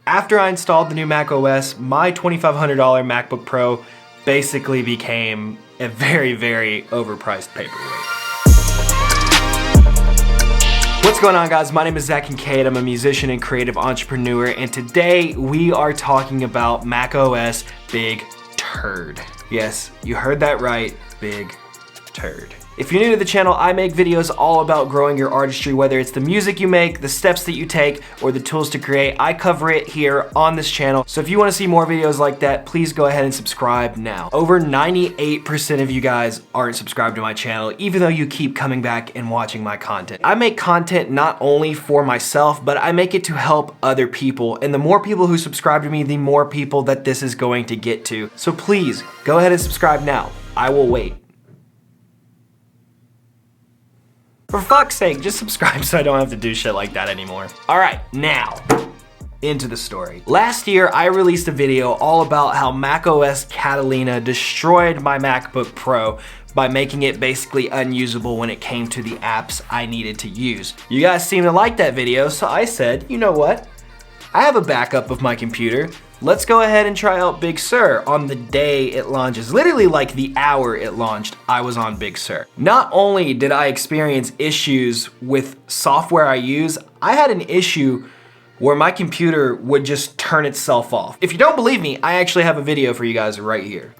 After I installed the new macOS, my $2,500 MacBook Pro basically became a very, very overpriced paperweight. What's going on, guys? My name is Zak Kincaid. I'm a musician and creative entrepreneur, and today we are talking about macOS Big Turd. Yes, you heard that right, Big Turd. If you're new to the channel, I make videos all about growing your artistry, whether it's the music you make, the steps that you take, or the tools to create. I cover it here on this channel. So if you want to see more videos like that, please go ahead and subscribe now. Over 98% of you guys aren't subscribed to my channel, even though you keep coming back and watching my content. I make content not only for myself, but I make it to help other people. And the more people who subscribe to me, the more people that this is going to get to. So please, go ahead and subscribe now. I will wait. For fuck's sake, just subscribe so I don't have to do shit like that anymore. All right, now, into the story. Last year, I released a video all about how macOS Catalina destroyed my MacBook Pro by making it basically unusable when it came to the apps I needed to use. You guys seem to like that video, so I said, you know what? I have a backup of my computer. Let's go ahead and try out Big Sur on the day it launches. Literally like the hour it launched, I was on Big Sur. Not only did I experience issues with software I use, I had an issue where my computer would just turn itself off. If you don't believe me, I actually have a video for you guys right here.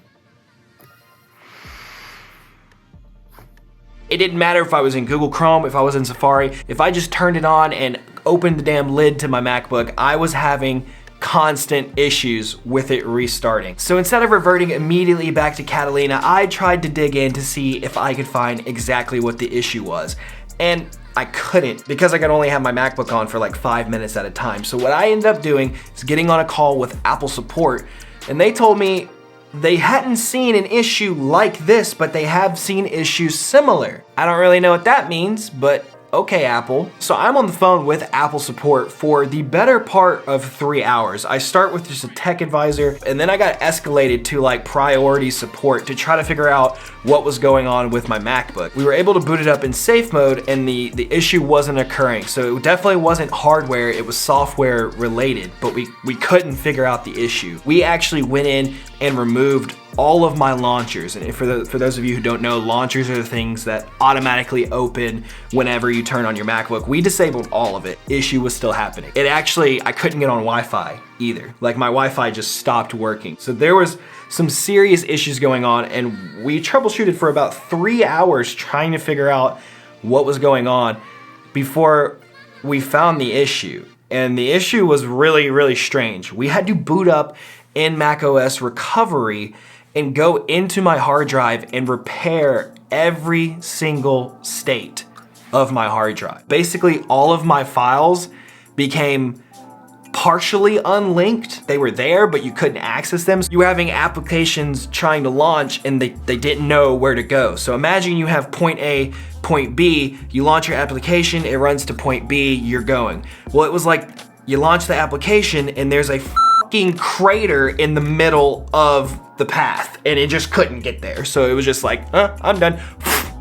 It didn't matter if I was in Google Chrome, if I was in Safari, if I just turned it on and opened the damn lid to my MacBook, I was having constant issues with it restarting. So instead of reverting immediately back to Catalina, I tried to dig in to see if I could find exactly what the issue was. And I couldn't, because I could only have my MacBook on for like 5 minutes at a time. So what I ended up doing is getting on a call with Apple support, and they told me they hadn't seen an issue like this, but they have seen issues similar. I don't really know what that means, but okay, Apple. So I'm on the phone with Apple support for the better part of 3 hours. I start with just a tech advisor, and then I got escalated to like priority support to try to figure out what was going on with my MacBook. We were able to boot it up in safe mode, and the issue wasn't occurring. So it definitely wasn't hardware, it was software related, but we couldn't figure out the issue. We actually went in and removed all of my launchers. And for those of you who don't know, launchers are the things that automatically open whenever you turn on your MacBook. We disabled all of it. Issue was still happening. I couldn't get on Wi-Fi either. Like my Wi-Fi just stopped working. So there was some serious issues going on, and we troubleshooted for about 3 hours trying to figure out what was going on before we found the issue. And the issue was really, really strange. We had to boot up in macOS recovery and go into my hard drive and repair every single state of my hard drive. Basically, all of my files became partially unlinked. They were there, but you couldn't access them. You were having applications trying to launch and they didn't know where to go. So imagine you have point A, point B, you launch your application, it runs to point B, you're going. Well, it was like you launch the application and there's a fucking crater in the middle of the path and it just couldn't get there. So it was just like, I'm done.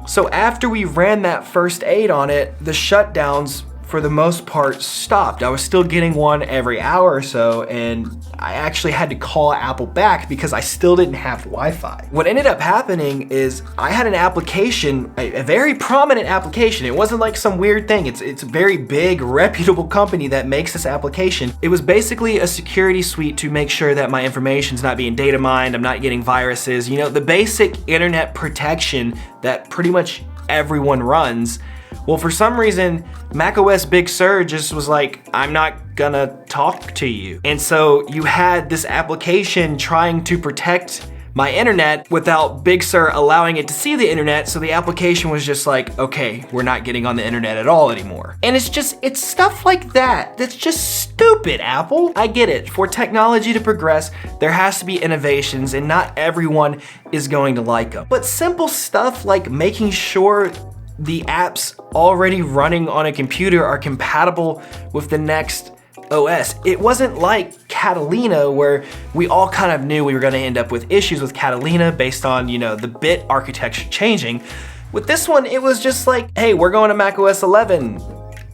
So after we ran that first aid on it, the shutdowns for the most part stopped. I was still getting one every hour or so, and I actually had to call Apple back because I still didn't have Wi-Fi. What ended up happening is I had an application, a very prominent application. It wasn't like some weird thing. It's a very big, reputable company that makes this application. It was basically a security suite to make sure that my information's not being data mined, I'm not getting viruses, you know, the basic internet protection that pretty much everyone runs. Well, for some reason, macOS Big Sur just was like, I'm not gonna talk to you. And so you had this application trying to protect my internet without Big Sur allowing it to see the internet, so the application was just like, okay, we're not getting on the internet at all anymore. And it's stuff like that that's just stupid, Apple. I get it, for technology to progress, there has to be innovations, and not everyone is going to like them. But simple stuff like making sure the apps already running on a computer are compatible with the next OS. It wasn't like Catalina, where we all kind of knew we were gonna end up with issues with Catalina based on, you know, the bit architecture changing. With this one, it was just like, hey, we're going to macOS 11.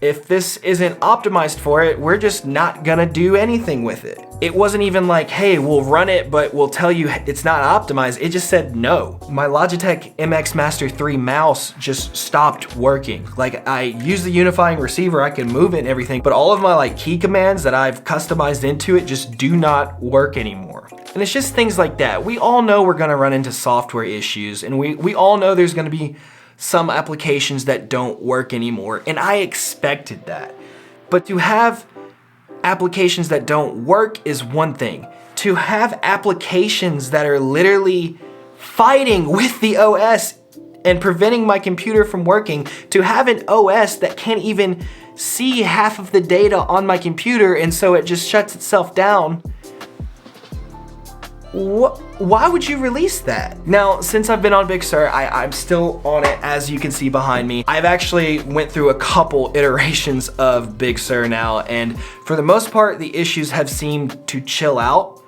if this isn't optimized for it, we're just not gonna do anything with it. It wasn't even like, hey, we'll run it, but we'll tell you it's not optimized. It just said no. My Logitech MX Master 3 mouse just stopped working. Like, I use the unifying receiver, I can move it and everything, but all of my like key commands that I've customized into it just do not work anymore. And it's just things like that. We all know we're gonna run into software issues, and we all know there's gonna be some applications that don't work anymore, and I expected that. But to have applications that don't work is one thing. To have applications that are literally fighting with the OS and preventing my computer from working, to have an OS that can't even see half of the data on my computer and so it just shuts itself down, why would you release that? Now, since I've been on Big Sur, I'm still on it, as you can see behind me. I've actually went through a couple iterations of Big Sur now, and for the most part, the issues have seemed to chill out,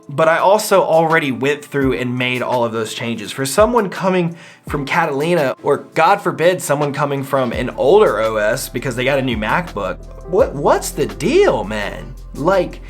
but I also already went through and made all of those changes. For someone coming from Catalina, or God forbid, someone coming from an older OS because they got a new MacBook, what's the deal, man? Like,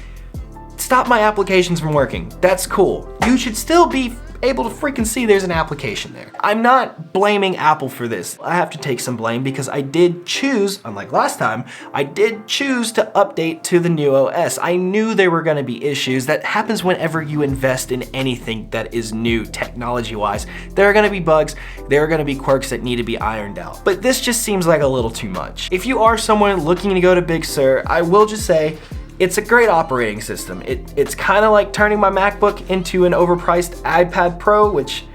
stop my applications from working. That's cool. You should still be able to freaking see there's an application there. I'm not blaming Apple for this. I have to take some blame because I did choose, unlike last time, I did choose to update to the new OS. I knew there were gonna be issues. That happens whenever you invest in anything that is new technology-wise. There are gonna be bugs, there are gonna be quirks that need to be ironed out. But this just seems like a little too much. If you are someone looking to go to Big Sur, I will just say, it's a great operating system. It's kind of like turning my MacBook into an overpriced iPad Pro, which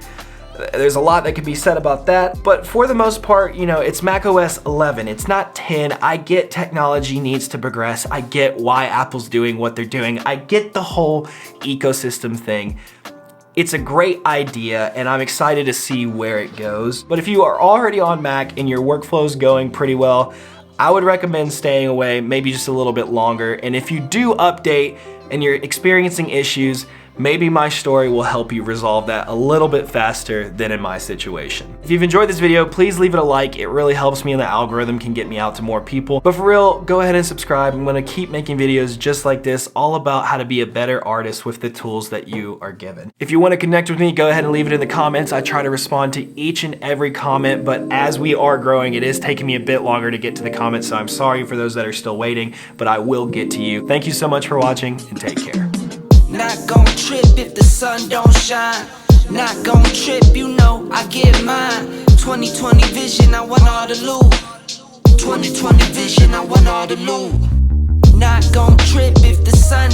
there's a lot that could be said about that. But for the most part, you know, it's macOS 11. It's not 10. I get technology needs to progress. I get why Apple's doing what they're doing. I get the whole ecosystem thing. It's a great idea, and I'm excited to see where it goes. But if you are already on Mac and your workflow's going pretty well, I would recommend staying away maybe just a little bit longer. And if you do update and you're experiencing issues, maybe my story will help you resolve that a little bit faster than in my situation. If you've enjoyed this video, please leave it a like. It really helps me and the algorithm can get me out to more people. But for real, go ahead and subscribe. I'm gonna keep making videos just like this, all about how to be a better artist with the tools that you are given. If you wanna connect with me, go ahead and leave it in the comments. I try to respond to each and every comment, but as we are growing, it is taking me a bit longer to get to the comments, so I'm sorry for those that are still waiting, but I will get to you. Thank you so much for watching, and take care. Not gon' trip if the sun don't shine. Not gon' trip, you know I get mine. 2020 vision, I want all the loot. 2020 vision, I want all the loot. Not gon' trip if the sun